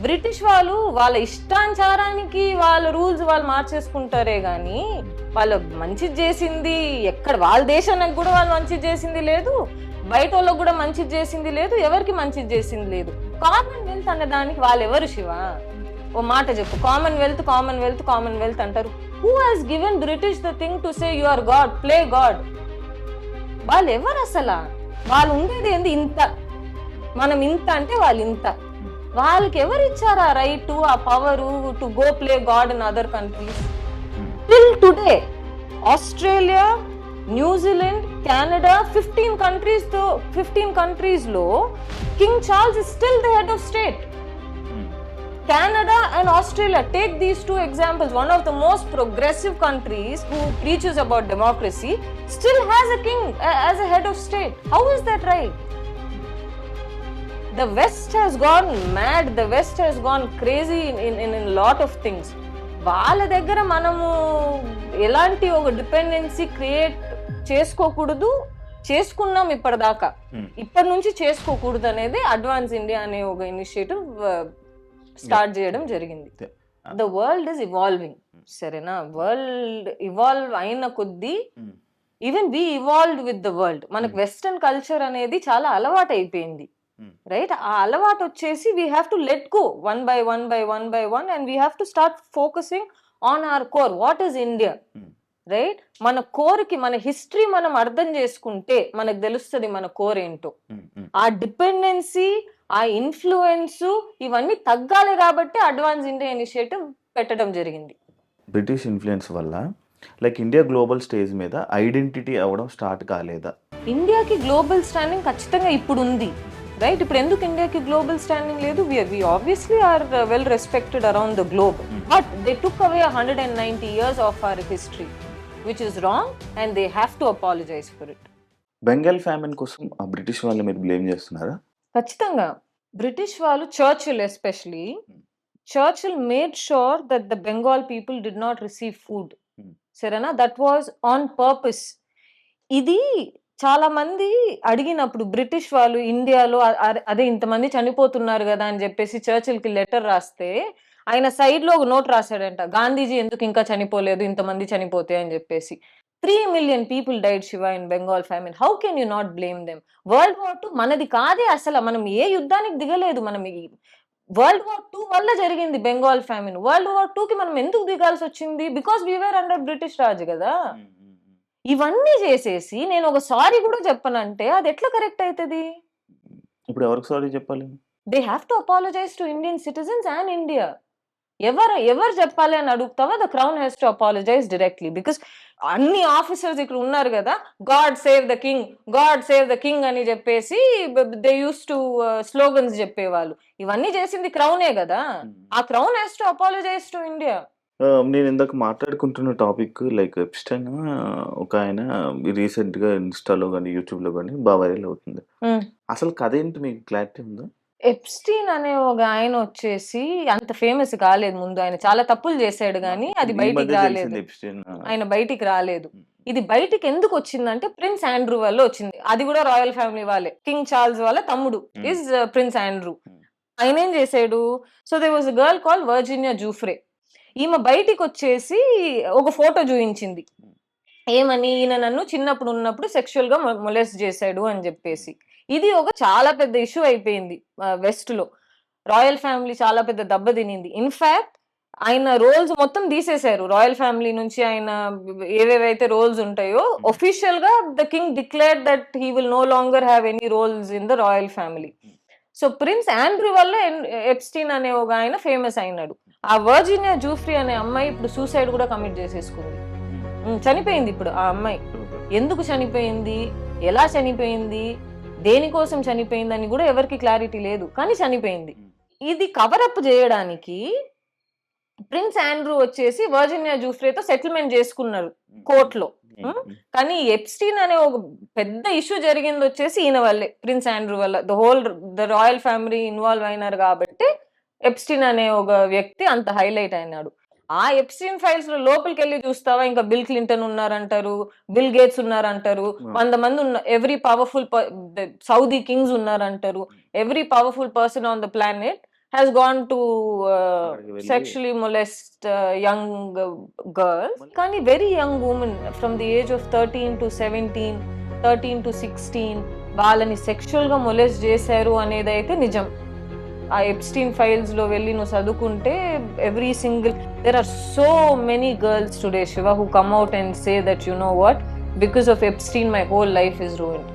British వాళ్ళు వాళ్ళ ఇష్టానుసారానికి వాళ్ళ రూల్స్ వాళ్ళు మార్చేసుకుంటారే గాని వాళ్ళు మంచిది చేసింది ఎక్కడ, వాళ్ళ దేశానికి కూడా వాళ్ళు మంచిది చేసింది లేదు, బయట వాళ్ళకి కూడా మంచిది చేసింది లేదు, ఎవరికి మంచిది చేసింది లేదు. కామన్వెల్త్ అనే దానికి వాళ్ళు ఎవరు శివ? ఓ మాట చెప్పు, కామన్వెల్త్ కామన్వెల్త్ కామన్వెల్త్ అంటారు. Who has given British the thing to say you are god, play god? వాళ్ళు ఎవరు అసలు? వాళ్ళు ఉండేది ఏంది ఇంత, మనం ఇంత అంటే వాళ్ళు ఇంత. వాళ్ళకి ఎవరు ఇచ్చారు ఆ రైట్, ఆ power to go play God in other countries? Till today Australia, New Zealand, Canada, 15 countries లో king Charles is still the head of state. Canada and Australia, take these two examples, one of the most progressive countries who preaches about democracy still has a king as a head of state. How is that right? The West has gone mad, the West has gone crazy in a lot of things. వాళ్ళ దగ్గర మనము ఎలాంటి ఒక dependency create చేసుకోకూడదు, చేసుకున్నాం ఇప్పటిదాకా, ఇప్పటి నుంచి చేసుకోకూడదు అనేది అడ్వాన్స్ ఇండియా అనే ఒక ఇనిషియేటివ్ స్టార్ట్ చేయడం జరిగింది. ద వరల్డ్ ఇస్ ఇవాల్వింగ్, సరేనా? వరల్డ్ ఇవాల్వ్ అయిన కొద్దీ even we evolved with the world. మనకు వెస్టర్న్ కల్చర్ అనేది చాలా అలవాటు అయిపోయింది, రైట్? ఆ అలవాటు వచ్చేసి we have to let go one by one and we have to start focusing on our core. What is India, right? మన కోర్కి, మన హిస్టరీ మనం అర్థం చేసుకుంటే మనకు తెలుస్తుంది మన కోర్ ఏంటో. ఆ డిపెండెన్సీ, ఆ ఇన్ఫ్లుయెన్స్ ఇవన్నీ తగ్గాలి కాబట్టి అడ్వాన్స్ ఇండియా ఇనిషియేటివ్ పెట్టడం జరిగింది. బ్రిటిష్ ఇన్ఫ్లుయెన్స్ వల్ల లైక్ ఇండియా గ్లోబల్ స్టేజ్ మీద ఐడెంటిటీ అవ్వడం స్టార్ట్ కాలేదా? ఇండియాకి గ్లోబల్ స్టాండింగ్ ఖచ్చితంగా ఇప్పుడు ఉంది. రైట్. ఇప్పుడు ఎందుకు ఇండియాకి గ్లోబల్ స్టాండింగ్ లేదు? We obviously are well respected around the globe, but they took away 190 years of our history, which is wrong, and they have to apologize for it. Bengal famine కోసం ఆ British వాళ్ళని మీరు blame చేస్తున్నారా? ఖచ్చితంగా. British వాళ్ళు, Churchill especially, Churchill made sure that the Bengal people did not receive food. సరేనా? That was on purpose. ఇది చాలా మంది అడిగినప్పుడు బ్రిటిష్ వాళ్ళు ఇండియాలో అదే ఇంతమంది చనిపోతున్నారు కదా అని చెప్పేసి చర్చిల్ కి లెటర్ రాస్తే ఆయన సైడ్ లో ఒక నోట్ రాశాడంట, గాంధీజీ ఎందుకు ఇంకా చనిపోలేదు, ఇంతమంది చనిపోతే అని చెప్పేసి. 3 million people died, Shiva, in Bengal famine. How can you not blame them? World War II మనది కాదే అసలు. మనం ఏ యుద్ధానికి దిగలేదు. మనం వరల్డ్ వార్ 2 వల్ల జరిగింది బెంగాల్ ఫ్యామిన్. వరల్డ్ వార్ 2 కి మనం ఎందుకు దిగాల్సి వచ్చింది? Because we were under British Raj కదా. ఇవన్నీ చేసేసి నేను ఒక సారీ కూడా చెప్పనంటే అది ఎట్లా కరెక్ట్ అవుతుంది? ఇప్పుడు ఎవరికి సారీ చెప్పాలి? They have to apologise to Indian citizens and India. ఎవరు చెప్పాలి అని అడుగుతావా? The crown has to apologise directly. Because అన్ని ఆఫీసర్స్ ఇక్కడ ఉన్నారు కదా, God save the king, God save the king అని చెప్పేసి దే యూస్ టు స్లోగన్స్ చెప్పేవాళ్ళు. ఇవన్నీ చేసింది క్రౌనే కదా. ఆ crown has to apologise to India. నేను ఇందాక మాట్లాడుకుంటున్న టాపిక్ లైక్ ఎప్స్టైన్ ఒక ఆయన రీసెంట్ గా ఇన్స్టాలో కానీ యూట్యూబ్ లో కానీ బాగా వైరల్ అవుతుంది. అసలు కథ ఏంటి, మీకు క్లారిటీ ఉందా? ఎప్స్టీన్ అనే ఒక ఆయన వచ్చేసి అంత ఫేమస్ కాలేదు ముందు. ఆయన చాలా తప్పులు చేశాడు కానీ అది బయటికి రాలేదు. ఆయన బయటికి రాలేదు. ఇది బయటికి ఎందుకు వచ్చిందంటే ప్రిన్స్ ఆండ్రూ వల్ల వచ్చింది. అది కూడా రాయల్ ఫ్యామిలీ వాళ్ళే. కింగ్ చార్ల్స్ వాళ్ళ తమ్ముడు ఇస్ ప్రిన్స్ ఆండ్రూ. ఆయన ఏం చేశాడు? So they was a girl call Virginia Giuffre. ఈమె బయటికి వచ్చేసి ఒక ఫోటో చూపించింది. ఏమని? ఈయన నన్ను చిన్నప్పుడు ఉన్నప్పుడు సెక్షువల్ గా మొలెస్ట్ చేశాడు అని చెప్పేసి. ఇది ఒక చాలా పెద్ద ఇష్యూ అయిపోయింది వెస్ట్ లో. రాయల్ ఫ్యామిలీ చాలా పెద్ద దెబ్బ తినింది. ఇన్ఫాక్ట్ ఆయన రోల్స్ మొత్తం తీసేశారు రాయల్ ఫ్యామిలీ నుంచి. ఆయన ఏవేవైతే రోల్స్ ఉంటాయో ఒఫీషియల్ గా the king declared that he will no longer have any roles in the royal family. So prince Andrew వల్ల ఎప్స్టీన్ అనే ఒక ఆయన ఫేమస్ అయినాడు. ఆ వర్జీనియా జూఫ్రీ అనే అమ్మాయి ఇప్పుడు సూసైడ్ కూడా కమిట్ చేసేసుకుంది. చనిపోయింది ఇప్పుడు ఆ అమ్మాయి. ఎందుకు చనిపోయింది, ఎలా చనిపోయింది, దేనికోసం చనిపోయింది అని కూడా ఎవరికి క్లారిటీ లేదు, కానీ చనిపోయింది. ఇది కవరప్ చేయడానికి ప్రిన్స్ ఆండ్రూ వచ్చేసి వర్జీనియా జూఫ్రేతో సెటిల్మెంట్ చేసుకున్నారు కోర్టులో. కానీ ఎప్స్టీన్ అనే ఒక పెద్ద ఇష్యూ జరిగింది వచ్చేసి ఈయన వల్లే, ప్రిన్స్ ఆండ్రూ వల్ల. ద రాయల్ ఫ్యామిలీ ఇన్వాల్వ్ అయినారు కాబట్టి ఎప్స్టీన్ అనే ఒక వ్యక్తి అంత హైలైట్ అయినాడు. ఆ ఎప్స్టీన్ ఫైల్స్ లో లోపలికి వెళ్ళి చూస్తావా, ఇంకా బిల్ క్లింటన్ ఉన్నారంటారు, బిల్ గేట్స్ ఉన్నారంటారు, 100 మంది ఎవ్రీ పవర్ఫుల్ సౌదీ కింగ్స్ ఉన్నారంటారు. Every powerful person on the planet has gone to sexually molest young girls. Kani very young women from the age of 13 to 17, 13 to 16 వాళ్ళని sexual గా molest చేశారు అనేది అయితే నిజం. ఆ ఎప్స్టీన్ ఫైల్స్ లో వెళ్ళి నువ్వు చదువుకుంటే every single there are so many girls today Shiva who come out and say that you know what, because of Epstein my whole life is ruined.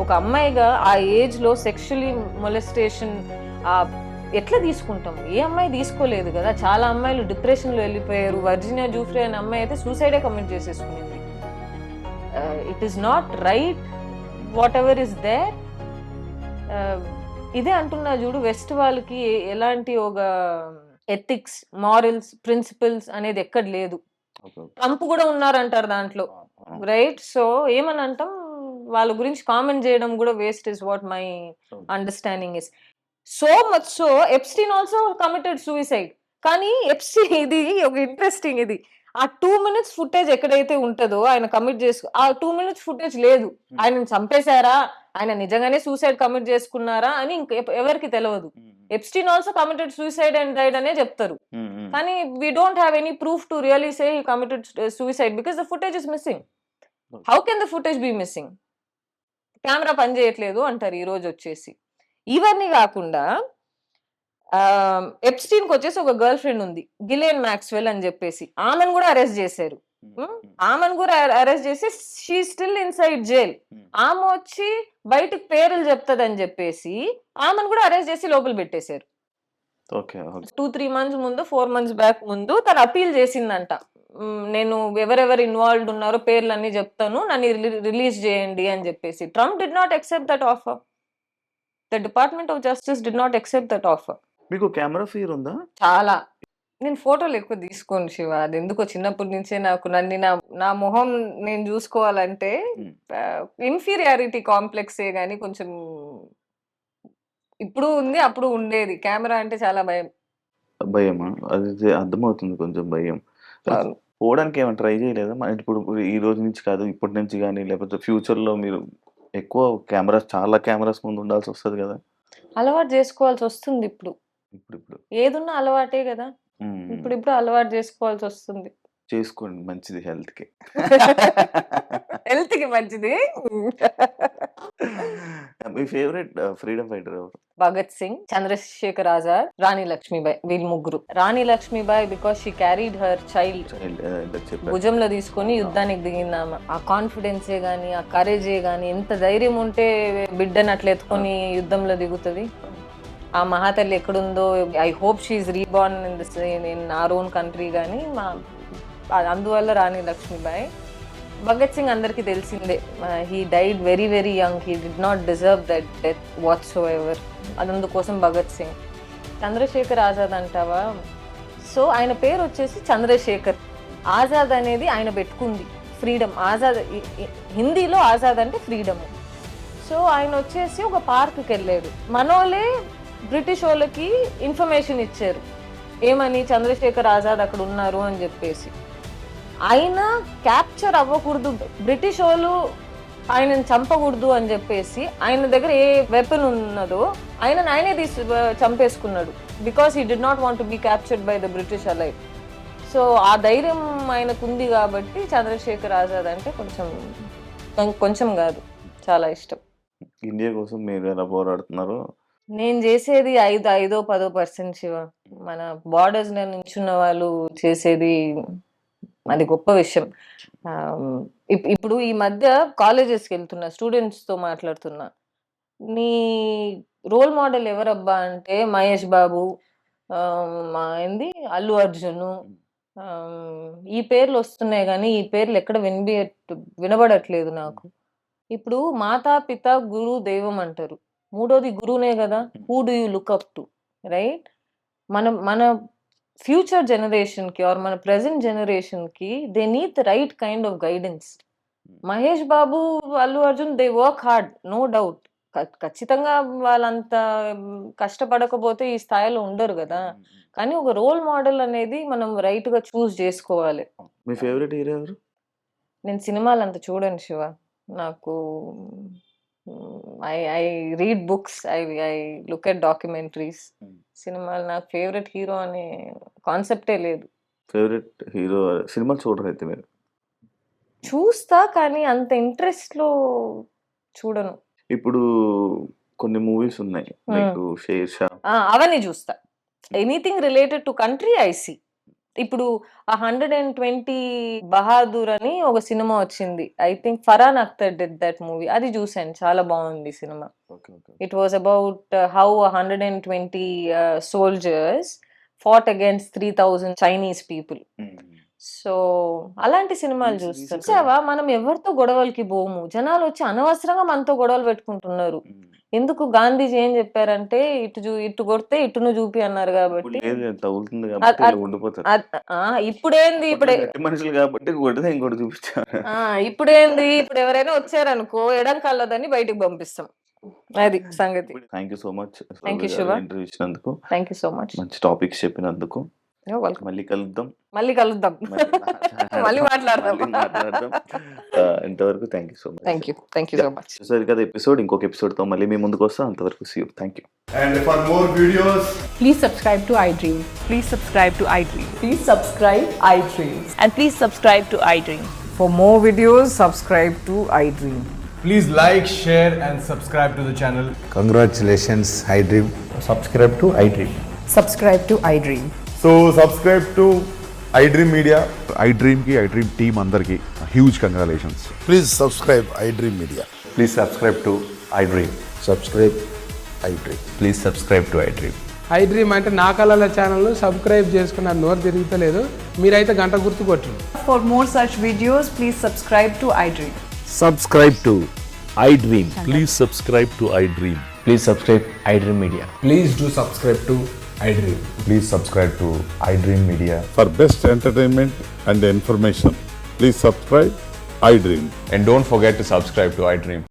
ఒక అమ్మాయిగా ఆ ఏజ్ లో సెక్షువల్లీ మొలెస్టేషన్ ఎట్లా తీసుకుంటాం? ఏ అమ్మాయి తీసుకోలేదు కదా. చాలా అమ్మాయిలు డిప్రెషన్ లో వెళ్ళిపోయారు. వర్జీనియా జూఫ్రే అనే అమ్మాయి అయితే సూసైడే కమిట్ చేసేసుకునేది. It is not right whatever is there. ఇదే అంటున్నా చూడు, వెస్ట్ వాళ్ళకి ఎలాంటి ఒక ఎథిక్స్, మారల్స్, ప్రిన్సిపల్స్ అనేది ఎక్కడ లేదు. ట్రంప్ కూడా ఉన్నారంటారు దాంట్లో, రైట్? సో ఏమని అంటాం, వాళ్ళ గురించి కామెంట్ చేయడం కూడా waste is what my understanding is. So much so Epstein also committed suicide. కానీ ఎప్స్టీన్, ఇది ఒక ఇంట్రెస్టింగ్, ఇది ఆ 2 minutes ఫుటేజ్ ఎక్కడైతే ఉంటుందో ఆయన కమిట్ చేసుకు, ఆ 2 minutes ఫుటేజ్ లేదు. ఆయన చంపేశారా, ఆయన నిజంగానే సూసైడ్ కమిట్ చేసుకున్నారా అని ఎవరికి తెలియదు. Epstein also committed suicide and died అనే చెప్తారు, కానీ we don't have any proof to really say he committed suicide because the footage is missing. How can the footage be missing? Camera పని చేయట్లేదు అంటారు ఈ రోజు వచ్చేసి. ఇవన్నీ కాకుండా ఎప్స్టీన్ కి వచ్చేసి ఒక గర్ల్ ఫ్రెండ్ ఉంది, గిలెన్ మ్యాక్స్వెల్ అని చెప్పేసి. ఆమెను కూడా అరెస్ట్ చేశారు. ఆమెను కూడా అరెస్ట్ చేసి షీ స్టిల్ ఇన్సైడ్ జైల్. ఆమె వచ్చి బయటకు పేర్లు చెప్తాదని చెప్పేసి ఆమెను కూడా అరెస్ట్ చేసి లోపల పెట్టేశారు. 2-3 months ముందు, 4 months బ్యాక్ ముందు తను అపీల్ చేసిందంట, నేను ఎవరెవరు ఇన్వాల్వ్డ్ ఉన్నారో పేర్లు అన్ని చెప్తాను, నన్ను రిలీజ్ చేయండి అని చెప్పేసి. Trump did not accept that offer. The Department of Justice did not accept that offer. మీకు కెమెరా ఫియర్ ఉందా? చాలా. నేను ఫోటోలు ఎక్కువ తీసుకోను శివ. అది ఎందుకో చిన్నప్పటి నుంచే నాకు నా మొహం నేను చూసుకోవాలంటే ఇన్ఫీరియారిటీ కాంప్లెక్సే గానీ కొంచెం ఇప్పుడు ఉంది, అప్పుడు ఉండేది. కెమెరా అంటే చాలా భయం. భయమా? అది అర్థమవుతుంది కొంచెం భయం. అవును. పోవడానికి ఏమైనా ట్రై చేయలేదా? ఇప్పుడు ఈ రోజు నుంచి కాదు, ఇప్పటి నుంచి గానీ లేకపోతే ఫ్యూచర్‌లో మీరు ఎక్కువ చాలా కెమెరాస్ ముందు ఉండాల్సొస్తది గదా! అలవాటు చేసుకోవాల్సొస్తుంది ఇప్పుడు. ఇప్పుడిప్పుడు. ఏదున్నా అలవాటే గదా! హ్మ్. ఇప్పుడిప్పుడు అలవాటు చేసుకోవాల్సొస్తుంది. చేసుకోండి, మంచిది హెల్త్‌కి. హెల్త్‌కి మంచిది. మీ ఫేవరెట్ ఫ్రీడమ్ ఫైటర్ ఎవరు? భగత్ సింగ్, చంద్రశేఖర్ ఆజాద్, రాణి లక్ష్మీబాయి వీళ్ళు ముగ్గురు. Rani Lakshmibai because she carried her child ఇందాక చెప్పారు. భుజంలో తీసుకొని యుద్ధానికి దిగిందామ. ఆ కాన్ఫిడెన్సే గానీ, ఆ కరేజే గానీ, ఎంత ధైర్యం ఉంటే బిడ్డని అట్లా ఎత్తుకొని యుద్ధంలో దిగుతుంది. ఆ మహాతల్లి ఎక్కడుందో, I hope she reborn in our own country గానీ అందువల్ల రాణి లక్ష్మీబాయి. భగత్ సింగ్ అందరికీ తెలిసిందే. He died very very young. He did not deserve that death whatsoever. అందుకోసం భగత్ సింగ్. చంద్రశేఖర్ ఆజాద్ అంటావా? సో ఆయన పేరు వచ్చేసి చంద్రశేఖర్. ఆజాద్ అనేది ఆయన పెట్టుకుంది. ఫ్రీడమ్ ఆజాద్, హిందీలో ఆజాద్ అంటే ఫ్రీడమ్. సో ఆయన వచ్చేసి ఒక పార్క్కి వెళ్ళాడు. మనోలే బ్రిటిష్ వాళ్ళకి ఇన్ఫర్మేషన్ ఇచ్చారు, ఏమని, చంద్రశేఖర్ ఆజాద్ అక్కడ ఉన్నారు అని చెప్పేసి. ఆయన క్యాప్చర్ అవ్వకూడదు, బ్రిటిష్ వాళ్ళు ఆయనను చంపకూడదు అని చెప్పేసి ఆయన దగ్గర ఏ వెపన్ ఉన్నదో ఆయనే చంపేసుకున్నాడు. Because he did not want to be captured by the British alive. సో ఆ ధైర్యం ఆయనకు ఉంది కాబట్టి చంద్రశేఖర్ ఆజాద్ అంటే కొంచెం కాదు, చాలా ఇష్టం. ఇండియా కోసం మీరు ఎలా పోరాడుతున్నారు? నేను చేసేది 5-10% శివ. మన బార్డర్స్ నించున్న వాళ్ళు చేసేది అది గొప్ప విషయం. ఇప్పుడు ఈ మధ్య కాలేజెస్కి వెళ్తున్నా, స్టూడెంట్స్తో మాట్లాడుతున్నా. నీ రోల్ మోడల్ ఎవరబ్బా అంటే మహేష్ బాబు, అల్లు అర్జున్, ఈ పేర్లు వస్తున్నాయి కానీ ఈ పేర్లు ఎక్కడ వినబడట్లేదు నాకు. ఇప్పుడు మాతా పిత గురు దైవం అంటారు, మూడోది గురువునే కదా. Who do you look up to, right? మన ఫ్యూచర్ జనరేషన్కి ఆర్ మన ప్రెసెంట్ జనరేషన్కి they need the right kind of guidance. Mahesh Babu, Allu Arjun, they work hard, no doubt. ఖచ్చితంగా వాళ్ళంత కష్టపడకపోతే ఈ స్థాయిలో ఉండరు కదా. కానీ ఒక రోల్ మోడల్ అనేది మనం రైట్గా చూస్ చేసుకోవాలి. మీ ఫేవరెట్ హీరో ఎవరు? నేను సినిమాలు అంత చూడను శివ. నాకు I read books, I look at documentaries. సినిమాలు నాకు ఫేవరెట్ హీరో అనే కాన్సెప్టే లేదు. ఫేవరెట్ హీరో సినిమాలు చూడరు అయితే మీరు? చూస్తా కానీ అంత ఇంట్రెస్ట్లో చూడను. ఇప్పుడు కొన్ని మూవీస్ ఉన్నాయి, లైక్ షేర్షా, అవన్నీ చూస్తా. Anything related to country I see. ఇప్పుడు 120 బహాదూర్ అని ఒక సినిమా వచ్చింది. I think Farhan Akhtar did that movie. అది చూసాను, చాలా బాగుంది సినిమా. It was about how 120 soldiers fought against 3,000 Chinese people. So అలాంటి సినిమాలు చూస్తావా? మనం ఎవరితో గొడవలకి పోము. జనాలు వచ్చి అనవసరంగా మనతో గొడవలు పెట్టుకుంటున్నారు. ఎందుకు? గాంధీజీ ఏం చెప్పారంటే ఇటు కొడితే ఇటును చూపి అన్నారు కాబట్టి. ఇప్పుడేంది, ఇప్పుడేంది, ఇప్పుడు ఎవరైనా వచ్చారనుకో ఎడం కళ్ళదని బయటకు పంపిస్తాం. అది సంగతి. Thank you so much interview ఇచ్చినందుకు. Thank you so much. మంచి టాపిక్స్ చెప్పినందుకు. మళ్ళీ కలుద్దాం. మళ్ళీ మాట్లాడదాం. ఇంతవరకు thank you so much. Thank you so much. చూసారు కదా ఎపిసోడ్. ఇంకొక ఎపిసోడ్ తో మళ్ళీ మీ ముందుకు వస్తాం. అంతవరకు see you. Thank you. And for more videos, please subscribe to iDream. Please subscribe to iDream. Please subscribe iDream. And please subscribe to iDream. For more videos, subscribe to iDream. please like, share and subscribe to the channel. Congratulations, iDream. Subscribe to iDream. Subscribe to iDream. So subscribe to iDream Media. iDream ki iDream team andarki huge congratulations. Please subscribe iDream Media. Please subscribe to iDream. Subscribe iDream. Please subscribe to iDream. iDream అంటే నా కళల ఛానల్ను subscribe చేసుకున్న నోరు తిరుగుతలేదు. మీరైతే గంట గుర్తు కొట్టండి. For more such videos, please subscribe to iDream. Subscribe to iDream. Please subscribe to iDream. Please subscribe iDream Media. Please do subscribe to iDream. Please subscribe to iDream Media. For best entertainment and information, please subscribe iDream. And don't forget to subscribe to iDream.